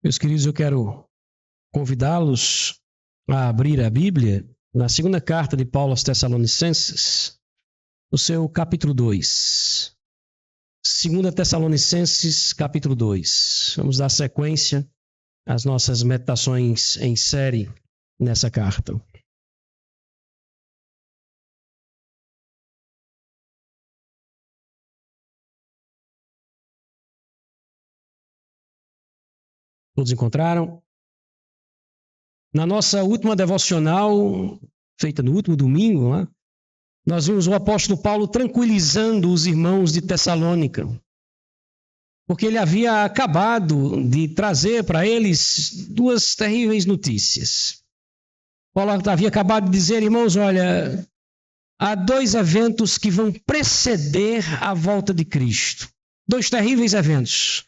Meus queridos, eu quero convidá-los a abrir a Bíblia na segunda carta de Paulo aos Tessalonicenses, no seu capítulo 2. 2 Tessalonicenses, capítulo 2. Vamos dar sequência às nossas meditações em série nessa carta. Todos encontraram? Na nossa última devocional, feita no último domingo, nós vimos o apóstolo Paulo tranquilizando os irmãos de Tessalônica, porque ele havia acabado de trazer para eles duas terríveis notícias. Paulo havia acabado de dizer, irmãos, olha, há dois eventos que vão preceder a volta de Cristo. Dois terríveis eventos.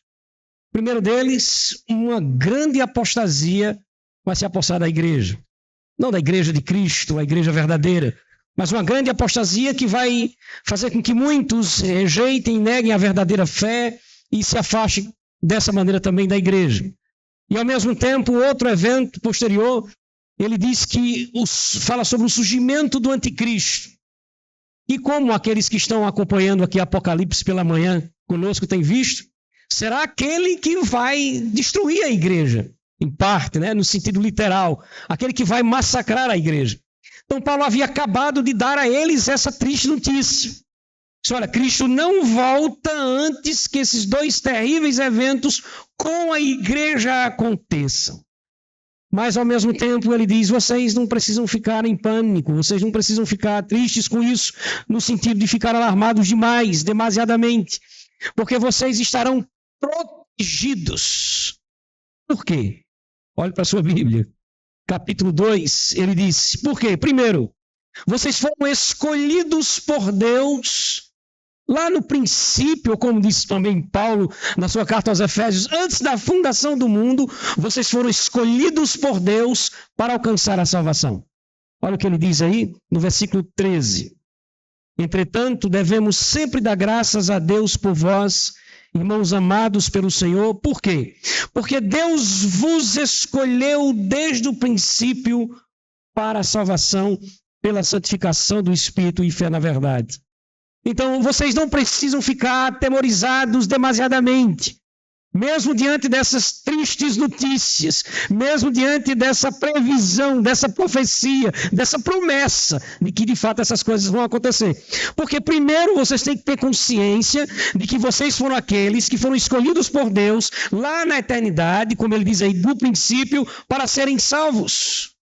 O primeiro deles, uma grande apostasia vai se apossar da igreja. Não da igreja de Cristo, a igreja verdadeira, mas uma grande apostasia que vai fazer com que muitos rejeitem e neguem a verdadeira fé e se afastem dessa maneira também da igreja. E ao mesmo tempo, outro evento posterior, ele diz que fala sobre o surgimento do anticristo. E como aqueles que estão acompanhando aqui Apocalipse pela manhã conosco têm visto, será aquele que vai destruir a igreja, em parte, no sentido literal, aquele que vai massacrar a igreja. Então Paulo havia acabado de dar a eles essa triste notícia. Olha, Cristo não volta antes que esses dois terríveis eventos com a igreja aconteçam. Mas ao mesmo tempo ele diz, vocês não precisam ficar em pânico, vocês não precisam ficar tristes com isso, no sentido de ficar alarmados demais, demasiadamente, porque vocês estarão protegidos. Por quê? Olhe para a sua Bíblia. Capítulo 2, ele diz, por quê? Primeiro, vocês foram escolhidos por Deus, lá no princípio, como disse também Paulo na sua carta aos Efésios, antes da fundação do mundo, vocês foram escolhidos por Deus para alcançar a salvação. Olha o que ele diz aí no versículo 13. Entretanto, devemos sempre dar graças a Deus por vós, irmãos amados pelo Senhor. Por quê? Porque Deus vos escolheu desde o princípio para a salvação pela santificação do Espírito e fé na verdade. Então, vocês não precisam ficar atemorizados demasiadamente. Mesmo diante dessas tristes notícias, mesmo diante dessa previsão, dessa profecia, dessa promessa de que de fato essas coisas vão acontecer. Porque primeiro vocês têm que ter consciência de que vocês foram aqueles que foram escolhidos por Deus lá na eternidade, como ele diz aí, do princípio, para serem salvos.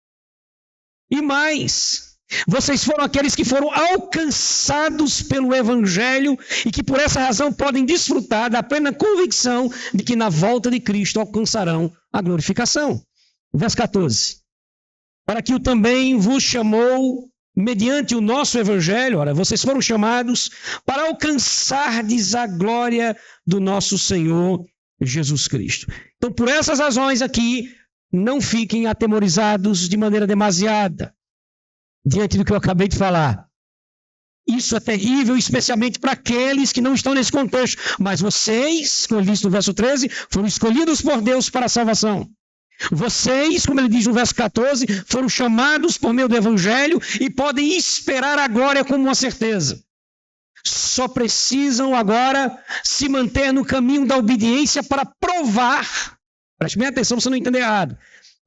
E mais, vocês foram aqueles que foram alcançados pelo Evangelho e que por essa razão podem desfrutar da plena convicção de que na volta de Cristo alcançarão a glorificação. Verso 14. Para que o também vos chamou mediante o nosso Evangelho, ora, vocês foram chamados para alcançardes a glória do nosso Senhor Jesus Cristo. Então, por essas razões aqui, não fiquem atemorizados de maneira demasiada. Diante do que eu acabei de falar. Isso é terrível, especialmente para aqueles que não estão nesse contexto. Mas vocês, como ele diz no verso 13, foram escolhidos por Deus para a salvação. Vocês, como ele diz no verso 14, foram chamados por meio do Evangelho e podem esperar a glória como uma certeza. Só precisam agora se manter no caminho da obediência para provar. Preste bem atenção para você não entender errado.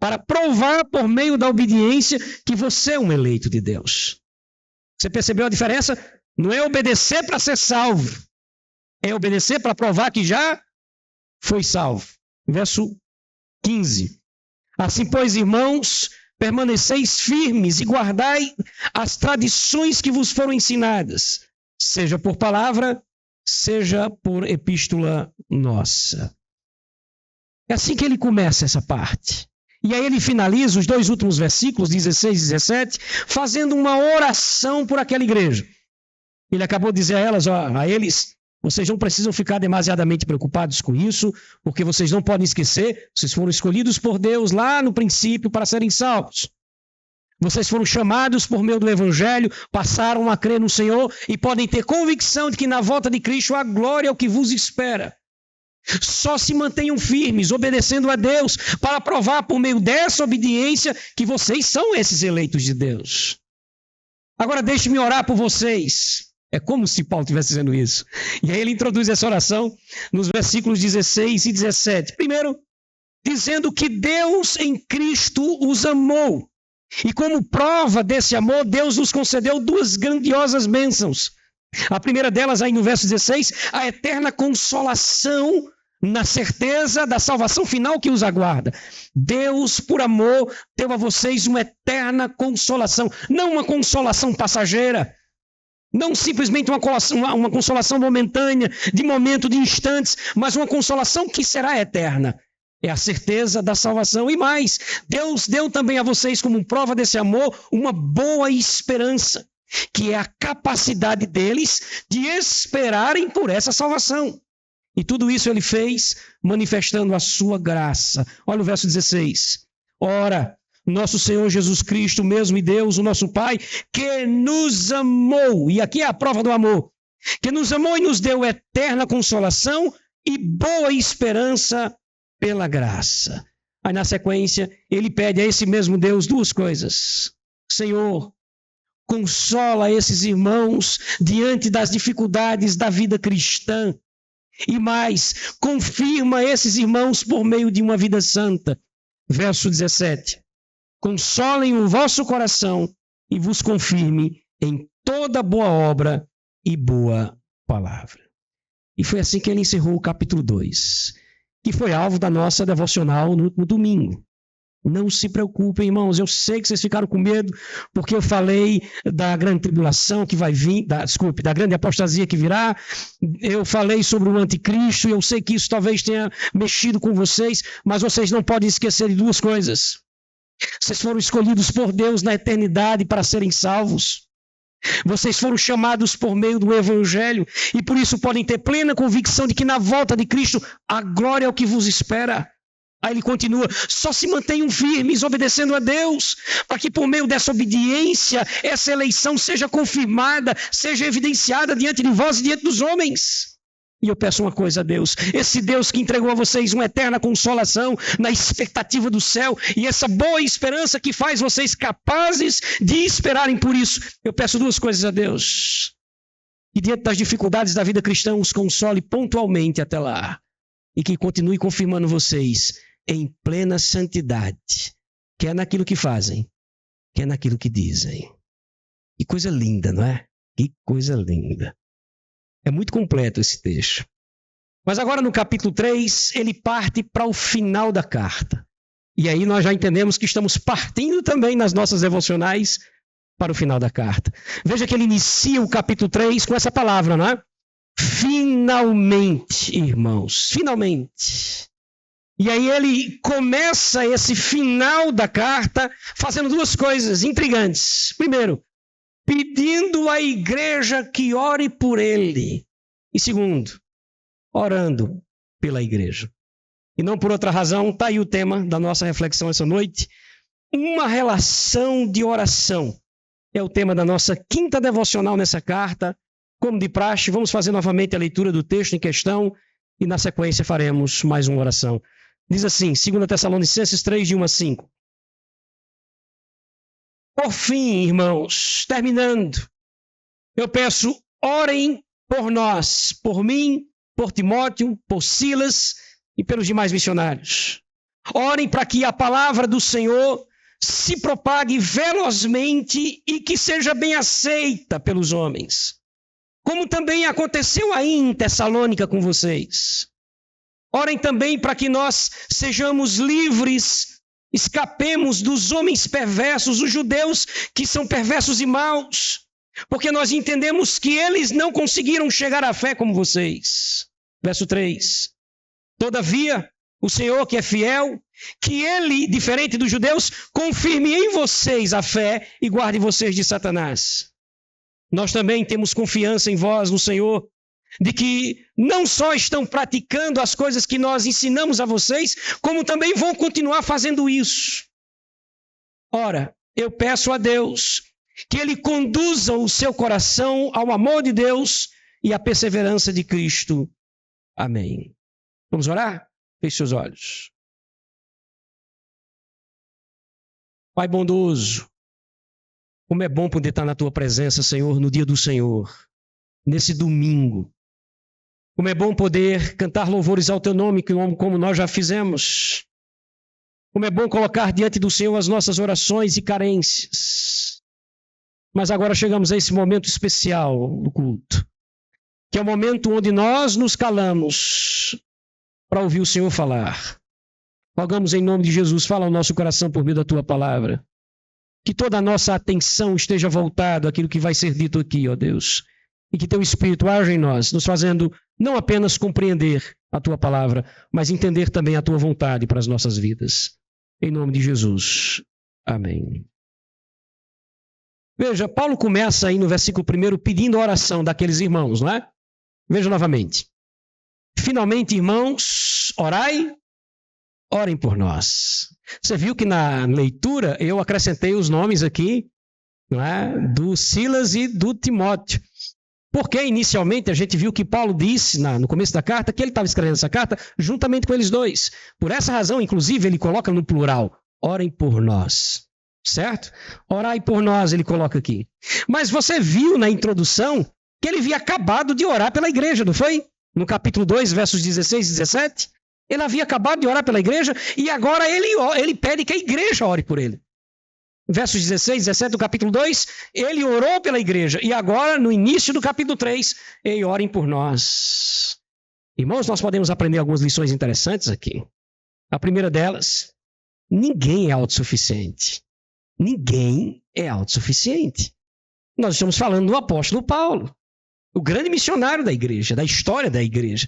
Para provar por meio da obediência que você é um eleito de Deus. Você percebeu a diferença? Não é obedecer para ser salvo. É obedecer para provar que já foi salvo. Verso 15. Assim, pois, irmãos, permaneceis firmes e guardai as tradições que vos foram ensinadas, seja por palavra, seja por epístola nossa. É assim que ele começa essa parte. E aí ele finaliza os dois últimos versículos, 16 e 17, fazendo uma oração por aquela igreja. Ele acabou de dizer a elas, a eles, vocês não precisam ficar demasiadamente preocupados com isso, porque vocês não podem esquecer, vocês foram escolhidos por Deus lá no princípio para serem salvos. Vocês foram chamados por meio do Evangelho, passaram a crer no Senhor e podem ter convicção de que na volta de Cristo a glória é o que vos espera. Só se mantenham firmes, obedecendo a Deus, para provar por meio dessa obediência que vocês são esses eleitos de Deus. Agora deixe-me orar por vocês. É como se Paulo estivesse dizendo isso. E aí ele introduz essa oração nos versículos 16 e 17. Primeiro, dizendo que Deus em Cristo os amou. E como prova desse amor, Deus nos concedeu duas grandiosas bênçãos. A primeira delas, aí no verso 16, a eterna consolação na certeza da salvação final que os aguarda. Deus, por amor, deu a vocês uma eterna consolação. Não uma consolação passageira. Não simplesmente uma consolação momentânea, de momento, de instantes, mas uma consolação que será eterna. É a certeza da salvação. E mais, Deus deu também a vocês, como prova desse amor, uma boa esperança, que é a capacidade deles de esperarem por essa salvação. E tudo isso ele fez manifestando a sua graça. Olha o verso 16. Ora, nosso Senhor Jesus Cristo, mesmo e Deus, o nosso Pai, que nos amou, e aqui é a prova do amor, que nos amou e nos deu eterna consolação e boa esperança pela graça. Aí na sequência, ele pede a esse mesmo Deus duas coisas. Senhor, consola esses irmãos diante das dificuldades da vida cristã. E mais, confirma esses irmãos por meio de uma vida santa. Verso 17. Consolem o vosso coração e vos confirme em toda boa obra e boa palavra. E foi assim que ele encerrou o capítulo 2, que foi alvo da nossa devocional no último domingo. Não se preocupem, irmãos, eu sei que vocês ficaram com medo, porque eu falei da grande tribulação que vai vir, da grande apostasia que virá, eu falei sobre o anticristo, e eu sei que isso talvez tenha mexido com vocês, mas vocês não podem esquecer de duas coisas. Vocês foram escolhidos por Deus na eternidade para serem salvos. Vocês foram chamados por meio do Evangelho e por isso podem ter plena convicção de que na volta de Cristo a glória é o que vos espera. Aí ele continua, só se mantenham firmes, obedecendo a Deus, para que por meio dessa obediência, essa eleição seja confirmada, seja evidenciada diante de vós e diante dos homens. E eu peço uma coisa a Deus, esse Deus que entregou a vocês uma eterna consolação na expectativa do céu e essa boa esperança que faz vocês capazes de esperarem por isso. Eu peço duas coisas a Deus, que diante das dificuldades da vida cristã os console pontualmente até lá e que continue confirmando vocês em plena santidade, quer naquilo que fazem, quer naquilo que dizem. Que coisa linda, não é? Que coisa linda. É muito completo esse texto. Mas agora no capítulo 3, ele parte para o final da carta. E aí nós já entendemos que estamos partindo também nas nossas devocionais para o final da carta. Veja que ele inicia o capítulo 3 com essa palavra, não é? Finalmente, irmãos, finalmente. E aí ele começa esse final da carta fazendo duas coisas intrigantes. Primeiro, pedindo à igreja que ore por ele. E segundo, orando pela igreja. E não por outra razão, está aí o tema da nossa reflexão essa noite. Uma relação de oração. É o tema da nossa quinta devocional nessa carta. Como de praxe, vamos fazer novamente a leitura do texto em questão e na sequência faremos mais uma oração. Diz assim, 2 Tessalonicenses 3, de 1 a 5. Por fim, irmãos, terminando, eu peço, orem por nós, por mim, por Timóteo, por Silas e pelos demais missionários. Orem para que a palavra do Senhor se propague velozmente e que seja bem aceita pelos homens, como também aconteceu aí em Tessalônica com vocês. Orem também para que nós sejamos livres, escapemos dos homens perversos, os judeus que são perversos e maus, porque nós entendemos que eles não conseguiram chegar à fé como vocês. Verso 3. Todavia, o Senhor que é fiel, que ele, diferente dos judeus, confirme em vocês a fé e guarde vocês de Satanás. Nós também temos confiança em vós, no Senhor, de que não só estão praticando as coisas que nós ensinamos a vocês, como também vão continuar fazendo isso. Ora, eu peço a Deus que Ele conduza o seu coração ao amor de Deus e à perseverança de Cristo. Amém. Vamos orar? Feche seus olhos. Pai bondoso, como é bom poder estar na tua presença, Senhor, no dia do Senhor, nesse domingo. Como é bom poder cantar louvores ao teu nome, como nós já fizemos. Como é bom colocar diante do Senhor as nossas orações e carências. Mas agora chegamos a esse momento especial do culto, que é o momento onde nós nos calamos para ouvir o Senhor falar. Rogamos em nome de Jesus, fala ao nosso coração por meio da tua palavra. Que toda a nossa atenção esteja voltada àquilo que vai ser dito aqui, ó Deus. E que teu Espírito haja em nós, nos fazendo não apenas compreender a tua palavra, mas entender também a tua vontade para as nossas vidas. Em nome de Jesus. Amém. Veja, Paulo começa aí no versículo 1 pedindo a oração daqueles irmãos, não é? Veja novamente. Finalmente, irmãos, orem por nós. Você viu que na leitura eu acrescentei os nomes aqui, não é? Do Silas e do Timóteo. Porque inicialmente a gente viu que Paulo disse no começo da carta que ele estava escrevendo essa carta juntamente com eles dois. Por essa razão, inclusive, ele coloca no plural, orem por nós. Certo? Orai por nós, ele coloca aqui. Mas você viu na introdução que ele havia acabado de orar pela igreja, não foi? No capítulo 2, versos 16 e 17. Ele havia acabado de orar pela igreja e agora ele pede que a igreja ore por ele. Versos 16 e 17 do capítulo 2, ele orou pela igreja. E agora, no início do capítulo 3, ele orem por nós. Irmãos, nós podemos aprender algumas lições interessantes aqui. A primeira delas, ninguém é autossuficiente. Ninguém é autossuficiente. Nós estamos falando do apóstolo Paulo, o grande missionário da igreja, da história da igreja,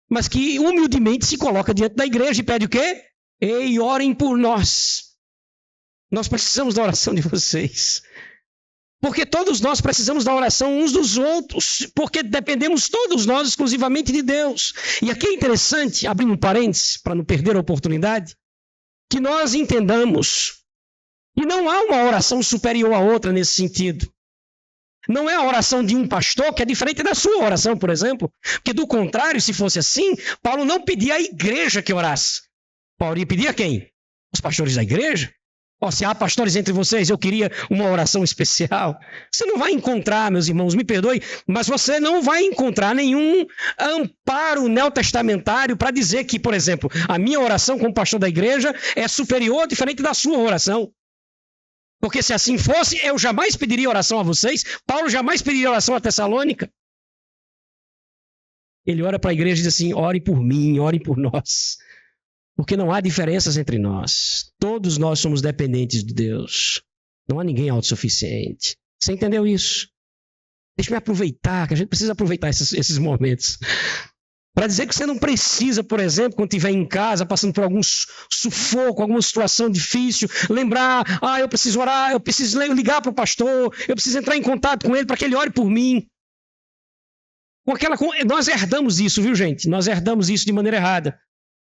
mas que humildemente se coloca diante da igreja e pede o quê? Ei, orem por nós. Nós precisamos da oração de vocês. Porque todos nós precisamos da oração uns dos outros, porque dependemos todos nós exclusivamente de Deus. E aqui é interessante, abrindo um parênteses, para não perder a oportunidade, que nós entendamos que não há uma oração superior à outra nesse sentido. Não é a oração de um pastor que é diferente da sua oração, por exemplo. Porque do contrário, se fosse assim, Paulo não pedia à igreja que orasse. Paulo ia pedir a quem? Os pastores da igreja? Ó, se há pastores entre vocês, eu queria uma oração especial. Você não vai encontrar, meus irmãos, me perdoe, mas você não vai encontrar nenhum amparo neotestamentário para dizer que, por exemplo, a minha oração como pastor da igreja é superior, diferente da sua oração. Porque se assim fosse, eu jamais pediria oração a vocês. Paulo jamais pediria oração a Tessalônica. Ele ora para a igreja e diz assim, ore por mim, ore por nós. Porque não há diferenças entre nós. Todos nós somos dependentes de Deus. Não há ninguém autossuficiente. Você entendeu isso? Deixa eu aproveitar, que a gente precisa aproveitar esses momentos. Para dizer que você não precisa, por exemplo, quando estiver em casa, passando por algum sufoco, alguma situação difícil, lembrar, eu preciso orar, eu preciso ligar para o pastor, eu preciso entrar em contato com ele para que ele ore por mim. Nós herdamos isso, viu, gente? Nós herdamos isso de maneira errada.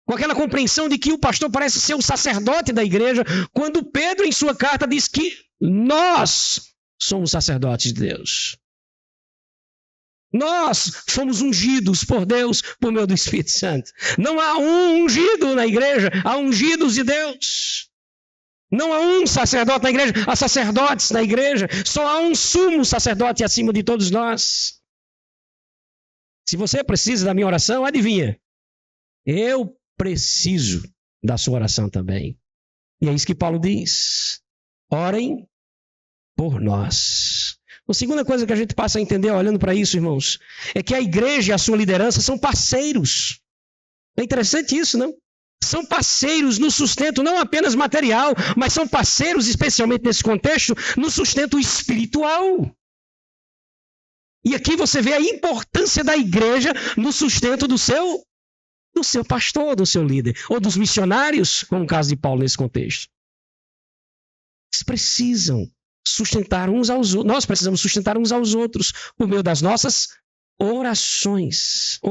Com aquela compreensão de que o pastor parece ser o sacerdote da igreja, quando Pedro, em sua carta, diz que nós somos sacerdotes de Deus. Nós fomos ungidos por Deus por meio do Espírito Santo. Não há um ungido na igreja, há ungidos de Deus. Não há um sacerdote na igreja, há sacerdotes na igreja. Só há um sumo sacerdote acima de todos nós. Se você precisa da minha oração, adivinha? Eu preciso da sua oração também. E é isso que Paulo diz. Orem por nós. A segunda coisa que a gente passa a entender olhando para isso, irmãos, é que a igreja e a sua liderança são parceiros. É interessante isso, não? São parceiros no sustento não apenas material, mas são parceiros, especialmente nesse contexto, no sustento espiritual. E aqui você vê a importância da igreja no sustento do seu pastor, do seu líder, ou dos missionários, como o caso de Paulo nesse contexto. Eles precisam sustentar uns aos outros. Nós precisamos sustentar uns aos outros por meio das nossas orações.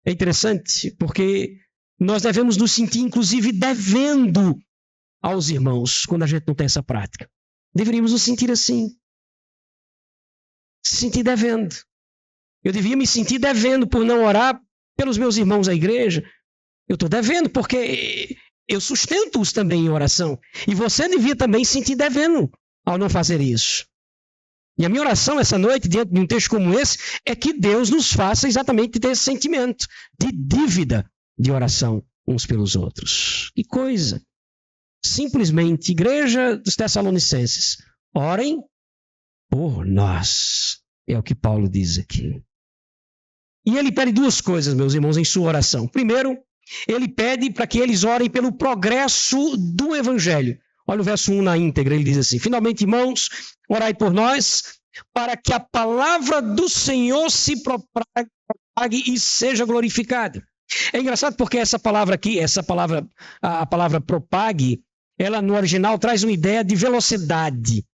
É interessante porque nós devemos nos sentir, inclusive, devendo aos irmãos quando a gente não tem essa prática. Deveríamos nos sentir assim. Se sentir devendo. Eu devia me sentir devendo por não orar pelos meus irmãos da igreja. Eu estou devendo, porque eu sustento-os também em oração. E você devia também se sentir devendo ao não fazer isso. E a minha oração essa noite, diante de um texto como esse, é que Deus nos faça exatamente ter esse sentimento de dívida de oração uns pelos outros. Que coisa! Simplesmente, igreja dos Tessalonicenses, orem por nós. É o que Paulo diz aqui. E ele pede duas coisas, meus irmãos, em sua oração. Primeiro, ele pede para que eles orem pelo progresso do evangelho. Olha o verso 1 na íntegra, ele diz assim: finalmente, irmãos, orai por nós, para que a palavra do Senhor se propague e seja glorificada. É engraçado porque essa palavra aqui, a palavra propague, ela no original traz uma ideia de velocidade,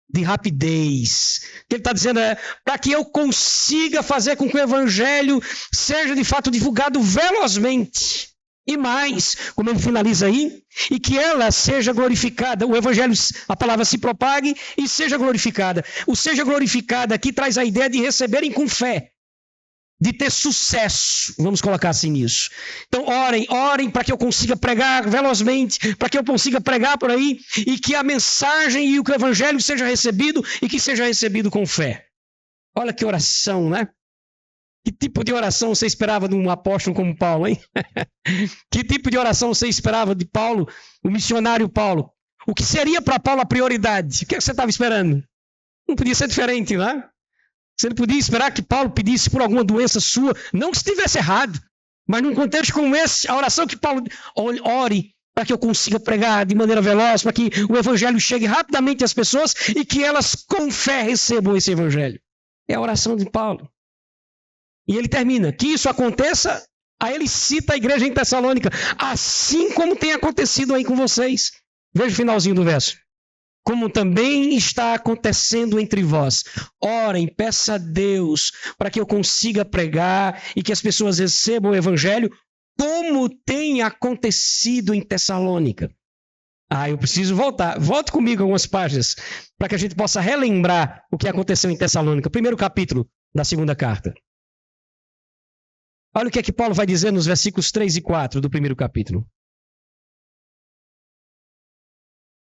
de rapidez. O que ele está dizendo é para que eu consiga fazer com que o evangelho seja de fato divulgado velozmente. E mais, como ele finaliza aí, e que ela seja glorificada, o evangelho, a palavra se propague e seja glorificada. O seja glorificada aqui traz a ideia de receberem com fé, de ter sucesso, vamos colocar assim nisso. Então orem para que eu consiga pregar velozmente, para que eu consiga pregar por aí, e que a mensagem e o evangelho seja recebido, e que seja recebido com fé. Olha que oração, né? Que tipo de oração você esperava de um apóstolo como Paulo, hein? Que tipo de oração você esperava de Paulo, o missionário Paulo? O que seria para Paulo a prioridade? O que você estava esperando? Não podia ser diferente, não é? Você não podia esperar que Paulo pedisse por alguma doença sua, não que estivesse errado, mas num contexto como esse, a oração que Paulo ore para que eu consiga pregar de maneira veloz, para que o evangelho chegue rapidamente às pessoas e que elas com fé recebam esse evangelho. É a oração de Paulo. E ele termina, que isso aconteça, aí ele cita a igreja em Tessalônica, assim como tem acontecido aí com vocês. Veja o finalzinho do verso. Como também está acontecendo entre vós. Orem, peça a Deus para que eu consiga pregar e que as pessoas recebam o evangelho, como tem acontecido em Tessalônica. Eu preciso voltar. Volte comigo algumas páginas para que a gente possa relembrar o que aconteceu em Tessalônica. Primeiro capítulo da segunda carta. Olha o que é que Paulo vai dizer nos versículos 3 e 4 do primeiro capítulo.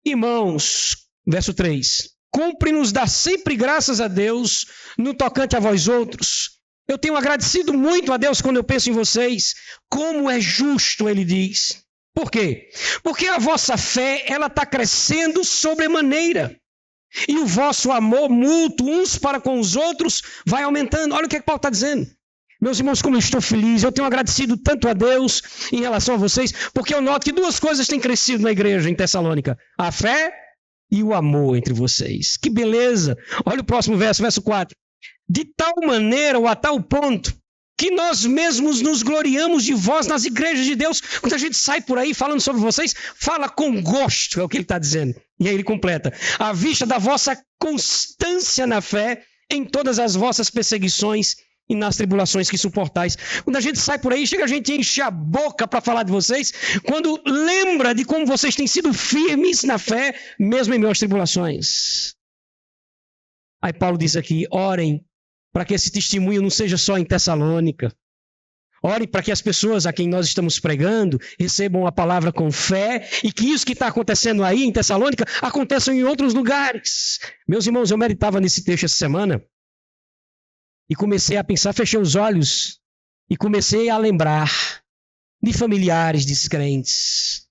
Irmãos, verso 3, cumpre-nos dar sempre graças a Deus no tocante a vós outros. Eu tenho agradecido muito a Deus quando eu penso em vocês, como é justo, ele diz. Por quê? Porque a vossa fé, ela está crescendo sobremaneira. E o vosso amor mútuo uns para com os outros vai aumentando. Olha o que é que Paulo está dizendo. Meus irmãos, como eu estou feliz, eu tenho agradecido tanto a Deus em relação a vocês, porque eu noto que duas coisas têm crescido na igreja em Tessalônica: a fé e o amor entre vocês. Que beleza! Olha o próximo verso, verso 4. De tal maneira ou a tal ponto que nós mesmos nos gloriamos de vós nas igrejas de Deus. Quando a gente sai por aí falando sobre vocês, fala com gosto, é o que ele está dizendo. E aí ele completa: à vista da vossa constância na fé, em todas as vossas perseguições e nas tribulações que suportais. Quando a gente sai por aí, chega a gente enche a boca para falar de vocês, quando lembra de como vocês têm sido firmes na fé, mesmo em meio às tribulações. Aí Paulo diz aqui: orem para que esse testemunho não seja só em Tessalônica. Ore para que as pessoas a quem nós estamos pregando recebam a palavra com fé e que isso que está acontecendo aí em Tessalônica aconteça em outros lugares. Meus irmãos, eu meditava nesse texto essa semana e comecei a pensar, fechei os olhos e comecei a lembrar de familiares descrentes,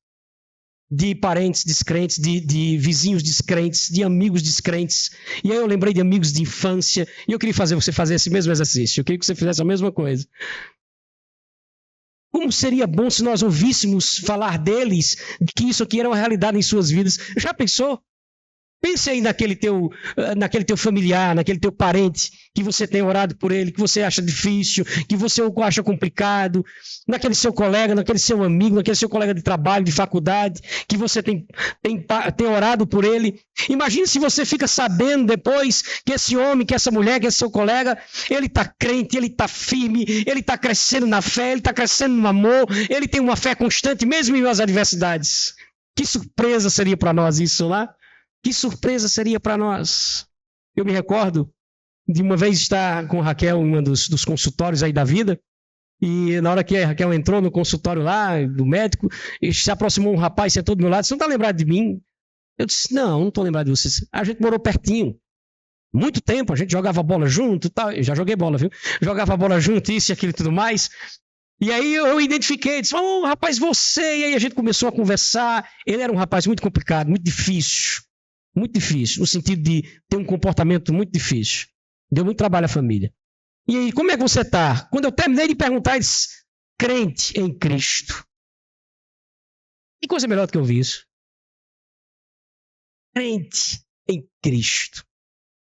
de parentes descrentes, de vizinhos descrentes, de amigos descrentes. E aí eu lembrei de amigos de infância e eu queria fazer você fazer esse mesmo exercício. Eu queria que você fizesse a mesma coisa. Como seria bom se nós ouvíssemos falar deles, de que isso aqui era uma realidade em suas vidas. Já pensou? Pense aí naquele teu familiar, naquele teu parente, que você tem orado por ele, que você acha difícil, que você acha complicado, naquele seu colega, naquele seu amigo, naquele seu colega de trabalho, de faculdade, que você tem orado por ele. Imagine se você fica sabendo depois que esse homem, que essa mulher, que esse seu colega, ele está crente, ele está firme, ele está crescendo na fé, ele está crescendo no amor, ele tem uma fé constante, mesmo em meio às adversidades. Que surpresa seria para nós isso, lá? Que surpresa seria para nós. Eu me recordo de uma vez estar com Raquel em um dos consultórios aí da vida, E na hora que a Raquel entrou no consultório lá, do médico, se aproximou um rapaz, sentou do meu lado, você não está lembrado de mim? Eu disse, não estou lembrado de você. A gente morou pertinho. Muito tempo, a gente jogava bola junto, tal. Eu já joguei bola, viu? Jogava bola junto, isso e aquilo e tudo mais. E aí eu identifiquei, disse, rapaz, você. E aí a gente começou a conversar. Ele era um rapaz muito complicado, muito difícil, no sentido de ter um comportamento muito difícil. Deu muito trabalho à família. E aí, como é que você está? Quando eu terminei de perguntar, ele disse, crente em Cristo. Que coisa melhor do que eu vi isso? Crente em Cristo.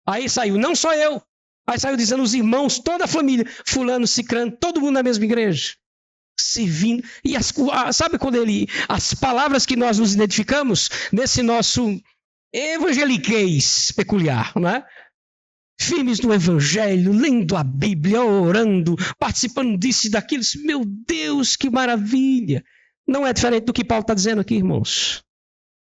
Aí saiu, não só eu. Aí saiu dizendo os irmãos, toda a família, fulano, cicrano, todo mundo na mesma igreja. Servindo. E sabe quando as palavras que nós nos identificamos nesse nosso evangeliquez peculiar, não é? Firmes no evangelho, lendo a Bíblia, orando, participando disso e daquilo. Meu Deus, que maravilha. Não é diferente do que Paulo está dizendo aqui, irmãos.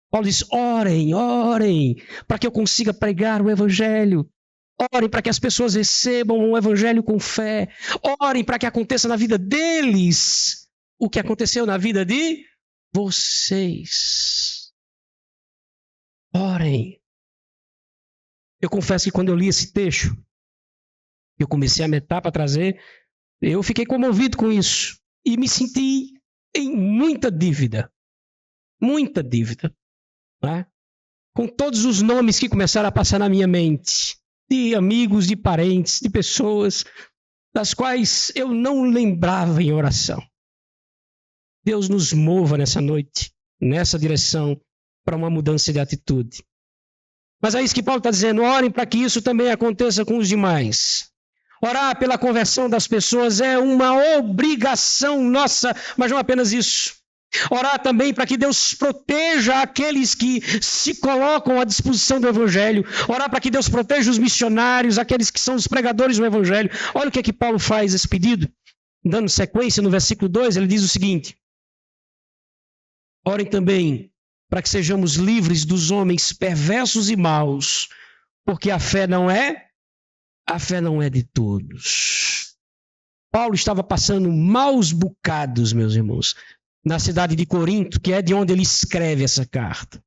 Paulo diz, orem, para que eu consiga pregar o evangelho. Orem para que as pessoas recebam o evangelho com fé. Orem para que aconteça na vida deles o que aconteceu na vida de vocês. Orem. Eu confesso que quando eu li esse texto, eu comecei a meditar para trazer, eu fiquei comovido com isso. E me senti em muita dívida. Muita dívida. Né? Com todos os nomes que começaram a passar na minha mente. De amigos, de parentes, de pessoas das quais eu não lembrava em oração. Deus nos mova nessa noite, nessa direção, para uma mudança de atitude. Mas é isso que Paulo está dizendo, orem para que isso também aconteça com os demais. Orar pela conversão das pessoas é uma obrigação nossa, mas não apenas isso. Orar também para que Deus proteja aqueles que se colocam à disposição do Evangelho. Orar para que Deus proteja os missionários, aqueles que são os pregadores do Evangelho. Olha o que é que Paulo faz esse pedido. Dando sequência no versículo 2, ele diz o seguinte. Orem também para que sejamos livres dos homens perversos e maus, porque a fé não é de todos. Paulo estava passando maus bocados, meus irmãos, na cidade de Corinto, que é de onde ele escreve essa carta.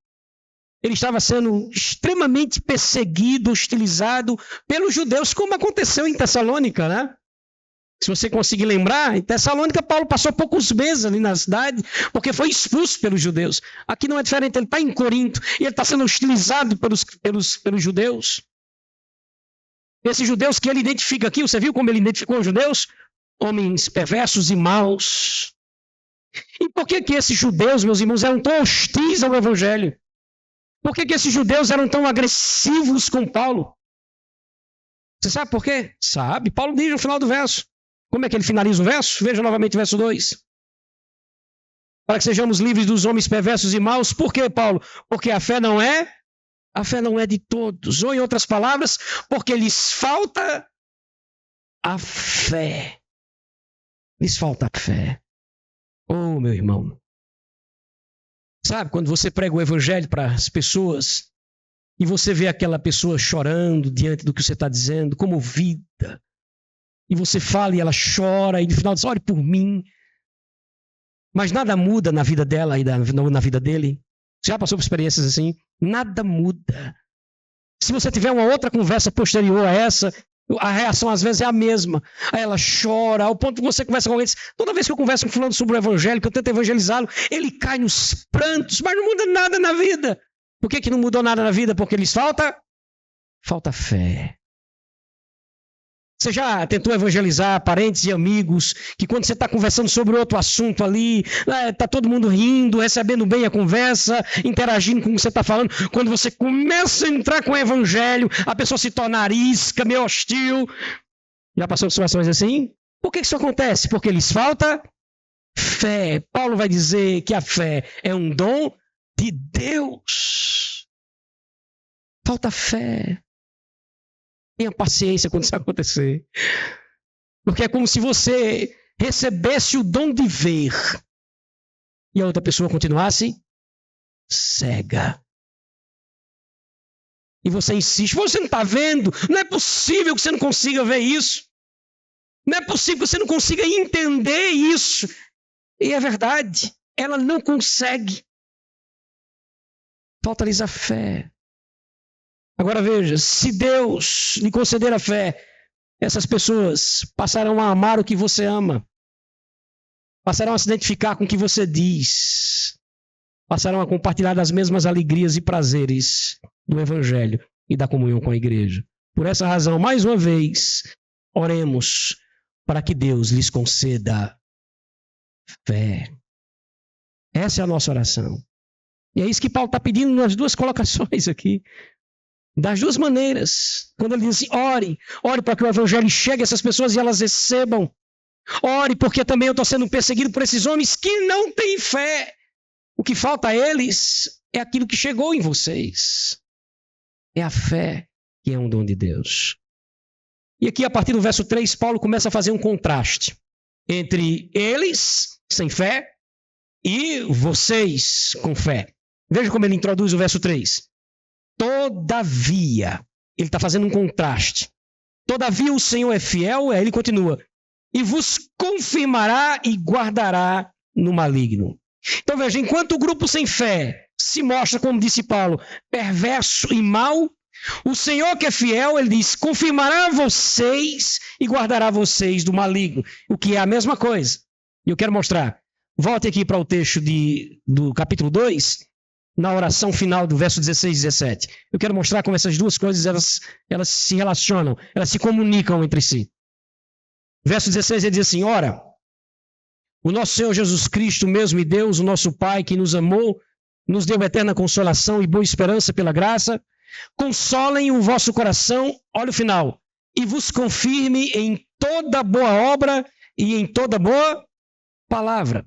Ele estava sendo extremamente perseguido, hostilizado pelos judeus, como aconteceu em Tessalônica, né? Se você conseguir lembrar, em Tessalônica, Paulo passou poucos meses ali na cidade, porque foi expulso pelos judeus. Aqui não é diferente, ele está em Corinto, e ele está sendo hostilizado pelos judeus. Esses judeus que ele identifica aqui, você viu como ele identificou os judeus? Homens perversos e maus. E por que esses judeus, meus irmãos, eram tão hostis ao Evangelho? Por que esses judeus eram tão agressivos com Paulo? Você sabe por quê? Sabe. Paulo diz no final do verso. Como é que ele finaliza o verso? Veja novamente o verso 2. Para que sejamos livres dos homens perversos e maus. Por quê, Paulo? Porque a fé não é de todos. Ou em outras palavras, porque lhes falta a fé. Lhes falta a fé. Oh, meu irmão. Sabe, quando você prega o evangelho para as pessoas e você vê aquela pessoa chorando diante do que você está dizendo, comovida, e você fala e ela chora e no final diz, ore por mim, mas nada muda na vida dela e na vida dele. Você já passou por experiências assim? Nada muda. Se você tiver uma outra conversa posterior a essa, a reação às vezes é a mesma. Aí ela chora, ao ponto que você conversa com alguém, toda vez que eu converso falando sobre o evangelho, que eu tento evangelizá-lo, ele cai nos prantos, mas não muda nada na vida. Por que não mudou nada na vida? Porque lhes falta fé. Você já tentou evangelizar parentes e amigos que quando você está conversando sobre outro assunto ali, está todo mundo rindo, recebendo bem a conversa, interagindo com o que você está falando. Quando você começa a entrar com o evangelho, a pessoa se torna arisca, meio hostil. Já passou por situações assim? Por que isso acontece? Porque lhes falta fé. Paulo vai dizer que a fé é um dom de Deus. Falta fé. Tenha paciência quando isso acontecer. Porque é como se você recebesse o dom de ver e a outra pessoa continuasse cega. E você insiste, você não está vendo? Não é possível que você não consiga ver isso. Não é possível que você não consiga entender isso. E é verdade, ela não consegue. Falta-lhes a fé. Agora veja, se Deus lhe conceder a fé, essas pessoas passarão a amar o que você ama. Passarão a se identificar com o que você diz. Passarão a compartilhar das mesmas alegrias e prazeres do Evangelho e da comunhão com a igreja. Por essa razão, mais uma vez, oremos para que Deus lhes conceda fé. Essa é a nossa oração. E é isso que Paulo está pedindo nas duas colocações aqui. Das duas maneiras. Quando ele diz assim, ore para que o Evangelho chegue a essas pessoas e elas recebam. Ore porque também eu estou sendo perseguido por esses homens que não têm fé. O que falta a eles é aquilo que chegou em vocês. É a fé que é um dom de Deus. E aqui, a partir do verso 3, Paulo começa a fazer um contraste entre eles, sem fé, e vocês, com fé. Veja como ele introduz o verso 3. Todavia, ele está fazendo um contraste. Todavia o Senhor é fiel, aí ele continua, e vos confirmará e guardará no maligno. Então veja, enquanto o grupo sem fé se mostra, como disse Paulo, perverso e mau, o Senhor que é fiel, ele diz, confirmará vocês e guardará vocês do maligno, o que é a mesma coisa. E eu quero mostrar. Volte aqui para o texto do capítulo 2, na oração final do verso 16 e 17. Eu quero mostrar como essas duas coisas elas se relacionam, elas se comunicam entre si. Verso 16 ele diz assim, ora, o nosso Senhor Jesus Cristo, mesmo e Deus, o nosso Pai, que nos amou, nos deu eterna consolação e boa esperança pela graça, consolem o vosso coração, olha o final, e vos confirme em toda boa obra e em toda boa palavra.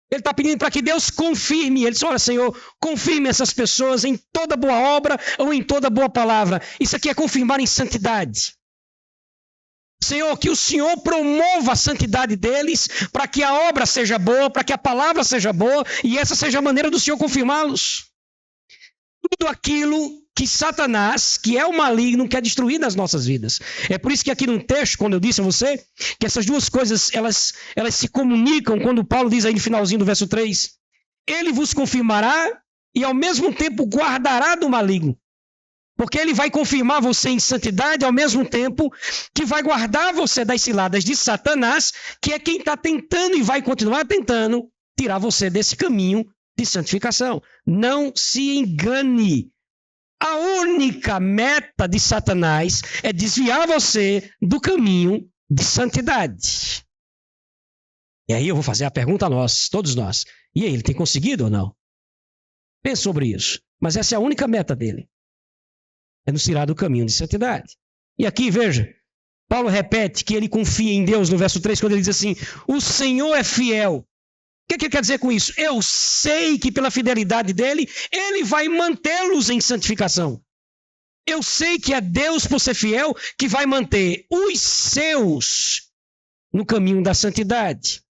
Ele está pedindo para que Deus confirme. Ele diz, olha, Senhor, confirme essas pessoas em toda boa obra ou em toda boa palavra. Isso aqui é confirmar em santidade. Senhor, que o Senhor promova a santidade deles para que a obra seja boa, para que a palavra seja boa e essa seja a maneira do Senhor confirmá-los. Tudo aquilo que Satanás, que é o maligno, quer destruir nas nossas vidas. É por isso que aqui no texto, quando eu disse a você, que essas duas coisas, elas se comunicam, quando Paulo diz aí no finalzinho do verso 3, ele vos confirmará e ao mesmo tempo guardará do maligno. Porque ele vai confirmar você em santidade ao mesmo tempo que vai guardar você das ciladas de Satanás, que é quem está tentando e vai continuar tentando tirar você desse caminho de santificação. Não se engane. A única meta de Satanás é desviar você do caminho de santidade. E aí eu vou fazer a pergunta a nós, todos nós. E aí, ele tem conseguido ou não? Pense sobre isso. Mas essa é a única meta dele. É nos tirar do caminho de santidade. E aqui, veja, Paulo repete que ele confia em Deus no verso 3, quando ele diz assim, o Senhor é fiel. O que ele quer dizer com isso? Eu sei que pela fidelidade dele, ele vai mantê-los em santificação. Eu sei que é Deus, por ser fiel, que vai manter os seus no caminho da santidade.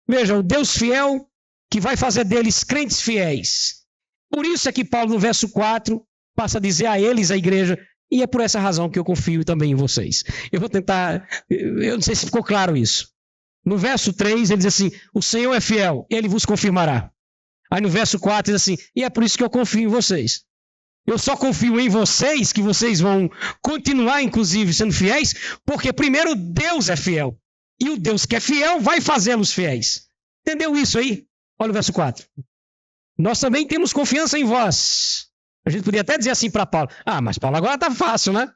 Veja, o Deus fiel que vai fazer deles crentes fiéis. Por isso é que Paulo, no verso 4, passa a dizer a eles, a igreja, e é por essa razão que eu confio também em vocês. Eu vou tentar, eu não sei se ficou claro isso. No verso 3, ele diz assim, o Senhor é fiel, ele vos confirmará. Aí no verso 4, ele diz assim, e é por isso que eu confio em vocês. Eu só confio em vocês, que vocês vão continuar, inclusive, sendo fiéis, porque primeiro Deus é fiel. E o Deus que é fiel vai fazê-los fiéis. Entendeu isso aí? Olha o verso 4. Nós também temos confiança em vós. A gente podia até dizer assim para Paulo, mas Paulo, agora está fácil, né?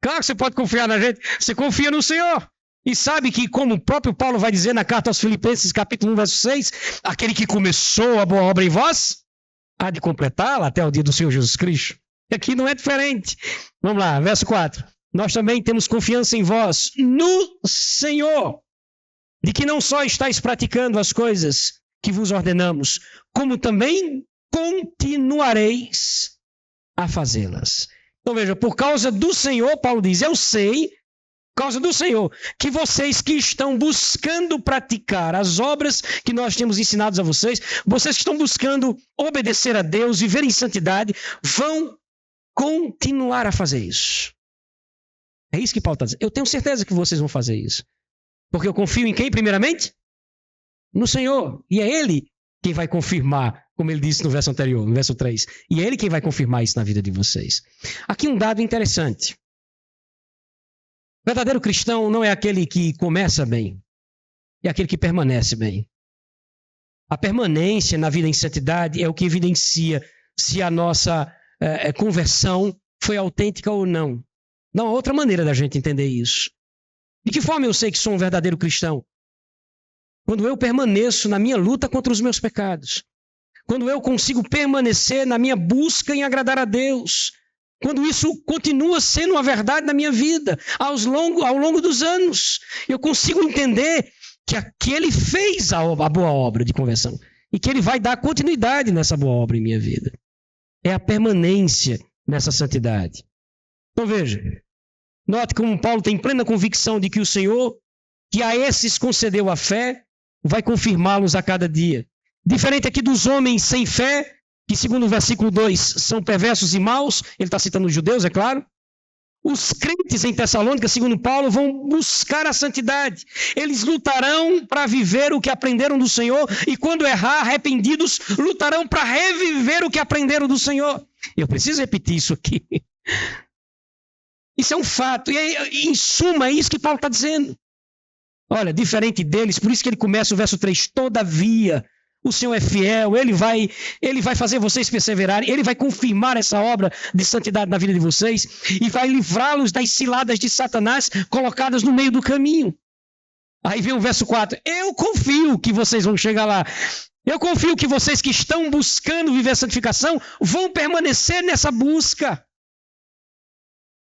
Claro que você pode confiar na gente, você confia no Senhor. E sabe que, como o próprio Paulo vai dizer na carta aos Filipenses, capítulo 1, verso 6, aquele que começou a boa obra em vós, há de completá-la até o dia do Senhor Jesus Cristo. E aqui não é diferente. Vamos lá, verso 4. Nós também temos confiança em vós, no Senhor, de que não só estáis praticando as coisas que vos ordenamos, como também continuareis a fazê-las. Então veja, por causa do Senhor, Paulo diz, eu sei, por causa do Senhor, que vocês que estão buscando praticar as obras que nós temos ensinados a vocês, vocês que estão buscando obedecer a Deus, viver em santidade, vão continuar a fazer isso. É isso que Paulo está dizendo. Eu tenho certeza que vocês vão fazer isso. Porque eu confio em quem, primeiramente? No Senhor. E é Ele quem vai confirmar, como ele disse no verso anterior, no verso 3. E é Ele quem vai confirmar isso na vida de vocês. Aqui um dado interessante. O verdadeiro cristão não é aquele que começa bem, é aquele que permanece bem. A permanência na vida em santidade é o que evidencia se a nossa conversão foi autêntica ou não. Não há outra maneira da gente entender isso. De que forma eu sei que sou um verdadeiro cristão? Quando eu permaneço na minha luta contra os meus pecados. Quando eu consigo permanecer na minha busca em agradar a Deus. Quando isso continua sendo uma verdade na minha vida, ao longo dos anos. Eu consigo entender que Ele fez a boa obra de conversão. E que Ele vai dar continuidade nessa boa obra em minha vida. É a permanência nessa santidade. Então veja, note como Paulo tem plena convicção de que o Senhor, que a esses concedeu a fé, vai confirmá-los a cada dia. Diferente aqui dos homens sem fé, que segundo o versículo 2 são perversos e maus, ele está citando os judeus, é claro. Os crentes em Tessalônica, segundo Paulo, vão buscar a santidade. Eles lutarão para viver o que aprenderam do Senhor e quando errar, arrependidos, lutarão para reviver o que aprenderam do Senhor. Eu preciso repetir isso aqui. Isso é um fato. E em suma, é isso que Paulo está dizendo. Olha, diferente deles, por isso que ele começa o verso 3. Todavia, o Senhor é fiel, Ele vai fazer vocês perseverarem, Ele vai confirmar essa obra de santidade na vida de vocês e vai livrá-los das ciladas de Satanás colocadas no meio do caminho. Aí vem o verso 4. Eu confio que vocês vão chegar lá. Eu confio que vocês que estão buscando viver a santificação vão permanecer nessa busca.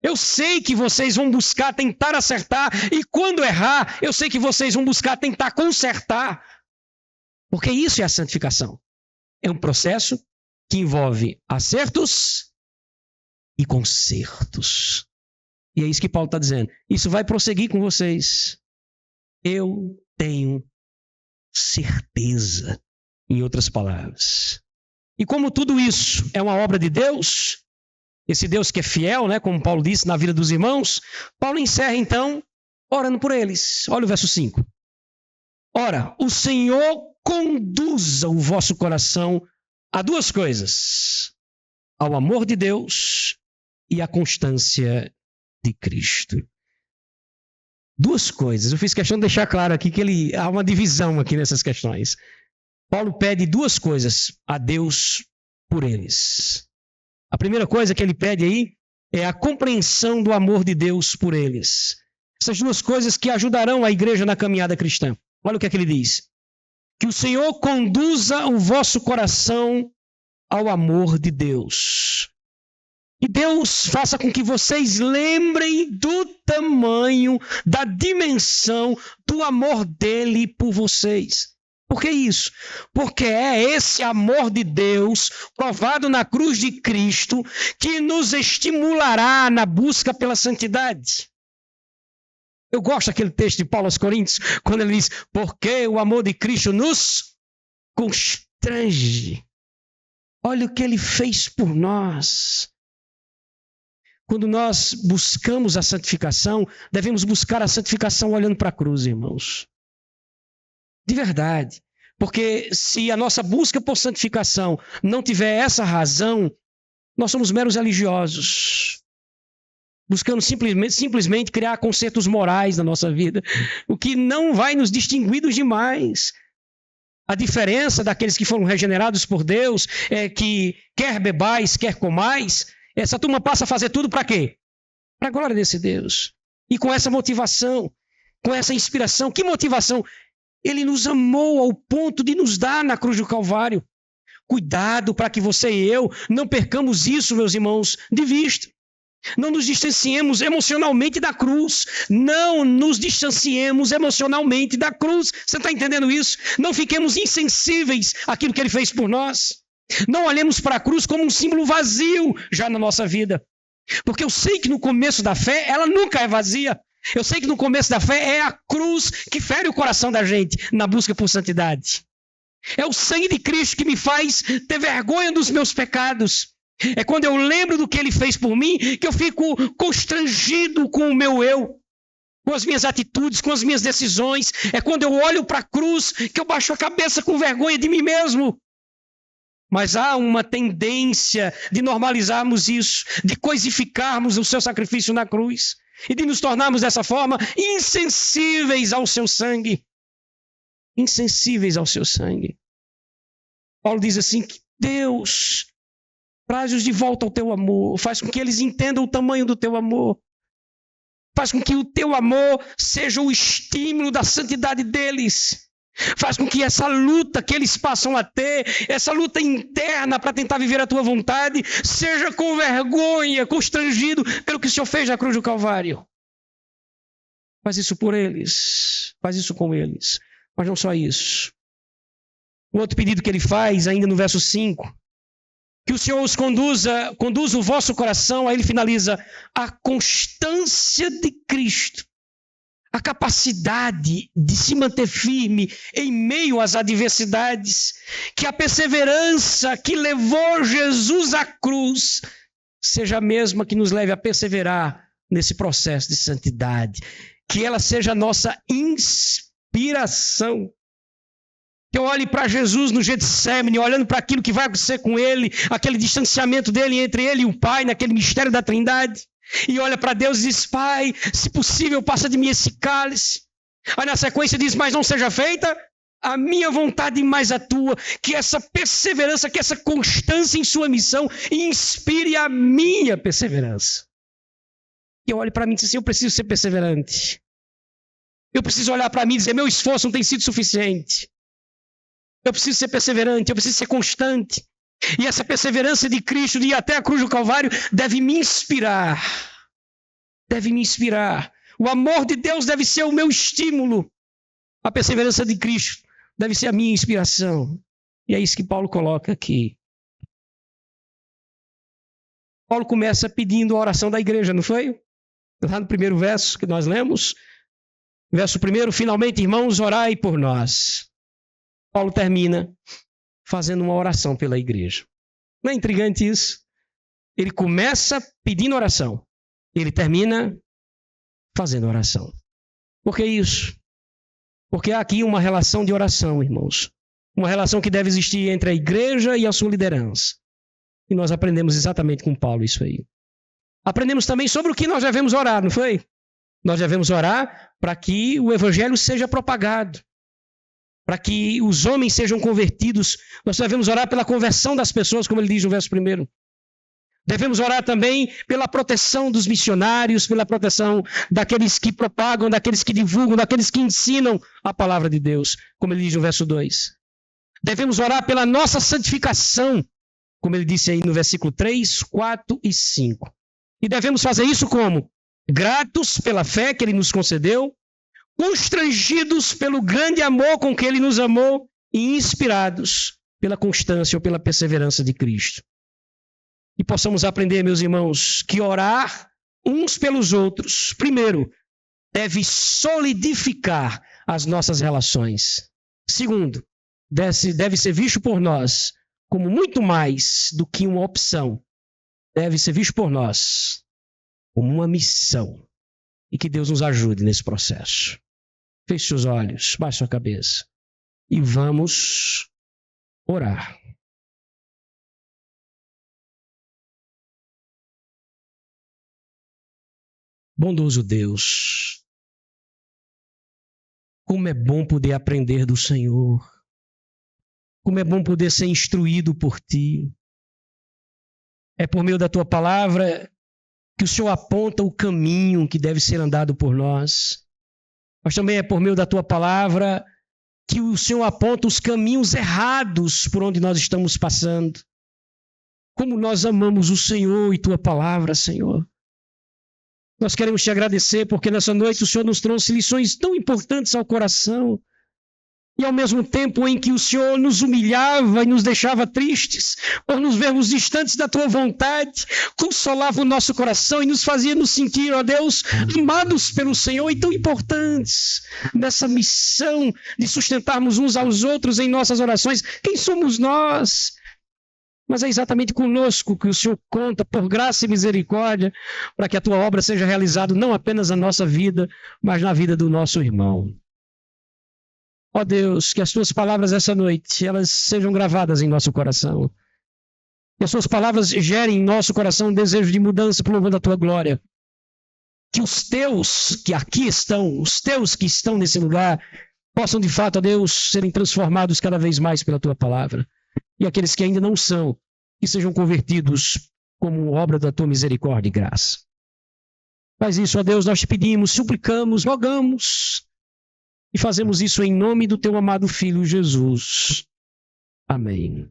Eu sei que vocês vão buscar tentar acertar e quando errar, eu sei que vocês vão buscar tentar consertar. Porque isso é a santificação. É um processo que envolve acertos e consertos. E é isso que Paulo está dizendo. Isso vai prosseguir com vocês. Eu tenho certeza, em outras palavras. E como tudo isso é uma obra de Deus, esse Deus que é fiel, né, como Paulo disse na vida dos irmãos, Paulo encerra então orando por eles. Olha o verso 5. Ora, o Senhor conduza o vosso coração a duas coisas: ao amor de Deus e à constância de Cristo. Duas coisas. Eu fiz questão de deixar claro aqui que há uma divisão aqui nessas questões. Paulo pede duas coisas a Deus por eles. A primeira coisa que ele pede aí é a compreensão do amor de Deus por eles. Essas duas coisas que ajudarão a igreja na caminhada cristã. Olha o que é que ele diz. Que o Senhor conduza o vosso coração ao amor de Deus. E Deus faça com que vocês lembrem do tamanho, da dimensão do amor dele por vocês. Por que isso? Porque é esse amor de Deus, provado na cruz de Cristo, que nos estimulará na busca pela santidade. Eu gosto daquele texto de Paulo aos Coríntios, quando ele diz, porque o amor de Cristo nos constrange. Olha o que ele fez por nós. Quando nós buscamos a santificação, devemos buscar a santificação olhando para a cruz, irmãos. De verdade. Porque se a nossa busca por santificação não tiver essa razão, nós somos meros religiosos. Buscando simplesmente criar conceitos morais na nossa vida, o que não vai nos distinguir dos demais. A diferença daqueles que foram regenerados por Deus é que quer bebais, quer comais, essa turma passa a fazer tudo para quê? Para a glória desse Deus. E com essa motivação, com essa inspiração, que motivação? Ele nos amou ao ponto de nos dar na cruz do Calvário. Cuidado para que você e eu não percamos isso, meus irmãos, de vista. Não nos distanciemos emocionalmente da cruz. Não nos distanciemos emocionalmente da cruz. Você está entendendo isso? Não fiquemos insensíveis àquilo que ele fez por nós. Não olhemos para a cruz como um símbolo vazio já na nossa vida. Porque eu sei que no começo da fé, ela nunca é vazia. Eu sei que no começo da fé é a cruz que fere o coração da gente na busca por santidade. É o sangue de Cristo que me faz ter vergonha dos meus pecados. É quando eu lembro do que ele fez por mim que eu fico constrangido com o meu eu. com as minhas atitudes, com as minhas decisões. É quando eu olho para a cruz que eu baixo a cabeça com vergonha de mim mesmo. Mas há uma tendência de normalizarmos isso, de coisificarmos o seu sacrifício na cruz e de nos tornarmos dessa forma insensíveis ao seu sangue. Insensíveis ao seu sangue. Paulo diz assim que Deus traz-os de volta ao teu amor, faz com que eles entendam o tamanho do teu amor, faz com que o teu amor seja o estímulo da santidade deles, faz com que essa luta que eles passam a ter, essa luta interna para tentar viver a tua vontade, seja com vergonha, constrangido pelo que o Senhor fez na cruz do Calvário. Faz isso por eles, faz isso com eles. Mas não só isso. O outro pedido que ele faz, ainda no verso 5, que o Senhor os conduza o vosso coração, aí ele finaliza, a constância de Cristo, a capacidade de se manter firme em meio às adversidades, que a perseverança que levou Jesus à cruz seja a mesma que nos leve a perseverar nesse processo de santidade, que ela seja a nossa inspiração. Que eu olhe para Jesus no Getsemane, olhando para aquilo que vai acontecer com ele, aquele distanciamento dele entre ele e o Pai, naquele mistério da Trindade, e olha para Deus e diz, Pai, se possível, passa de mim esse cálice. Aí na sequência diz, mas não seja feita a minha vontade, mais a tua, que essa perseverança, que essa constância em sua missão inspire a minha perseverança. E eu olho para mim e diz assim, eu preciso ser perseverante. Eu preciso olhar para mim e dizer, meu esforço não tem sido suficiente. Eu preciso ser perseverante, eu preciso ser constante. E essa perseverança de Cristo, de ir até a cruz do Calvário, deve me inspirar. Deve me inspirar. O amor de Deus deve ser o meu estímulo. A perseverança de Cristo deve ser a minha inspiração. E é isso que Paulo coloca aqui. Paulo começa pedindo a oração da igreja, não foi? Lá no primeiro verso que nós lemos. Verso 1, finalmente, irmãos, orai por nós. Paulo termina fazendo uma oração pela igreja. Não é intrigante isso? Ele começa pedindo oração. Ele termina fazendo oração. Por que isso? Porque há aqui uma relação de oração, irmãos. Uma relação que deve existir entre a igreja e a sua liderança. E nós aprendemos exatamente com Paulo isso aí. Aprendemos também sobre o que nós devemos orar, não foi? Nós devemos orar para que o evangelho seja propagado. Para que os homens sejam convertidos. Nós devemos orar pela conversão das pessoas, como ele diz no verso 1. Devemos orar também pela proteção dos missionários, pela proteção daqueles que propagam, daqueles que divulgam, daqueles que ensinam a palavra de Deus, como ele diz no verso 2. Devemos orar pela nossa santificação, como ele disse aí no versículo 3, 4 e 5. E devemos fazer isso como? Gratos pela fé que ele nos concedeu, constrangidos pelo grande amor com que ele nos amou e inspirados pela constância ou pela perseverança de Cristo. E possamos aprender, meus irmãos, que orar uns pelos outros, primeiro, deve solidificar as nossas relações. Segundo, deve ser visto por nós como muito mais do que uma opção. Deve ser visto por nós como uma missão. E que Deus nos ajude nesse processo. Feche seus olhos, baixe sua cabeça e vamos orar. Bondoso Deus, como é bom poder aprender do Senhor, como é bom poder ser instruído por Ti. É por meio da Tua palavra que o Senhor aponta o caminho que deve ser andado por nós. Mas também é por meio da Tua palavra que o Senhor aponta os caminhos errados por onde nós estamos passando. Como nós amamos o Senhor e Tua palavra, Senhor. Nós queremos Te agradecer porque nessa noite o Senhor nos trouxe lições tão importantes ao coração. E ao mesmo tempo em que o Senhor nos humilhava e nos deixava tristes por nos vermos distantes da Tua vontade, consolava o nosso coração e nos fazia nos sentir, ó Deus, amados pelo Senhor e tão importantes nessa missão de sustentarmos uns aos outros em nossas orações. Quem somos nós Mas é exatamente conosco que o Senhor conta, por graça e misericórdia, para que a tua obra seja realizada não apenas na nossa vida, mas na vida do nosso irmão. Ó Deus, que as tuas palavras essa noite, elas sejam gravadas em nosso coração. Que as tuas palavras gerem em nosso coração um desejo de mudança por louvor da tua glória. Que os teus que aqui estão, os teus que estão nesse lugar, possam de fato, ó Deus, serem transformados cada vez mais pela tua palavra. E aqueles que ainda não são, que sejam convertidos como obra da tua misericórdia e graça. Faz isso, ó Deus, nós te pedimos, suplicamos, rogamos e fazemos isso em nome do teu amado Filho Jesus. Amém.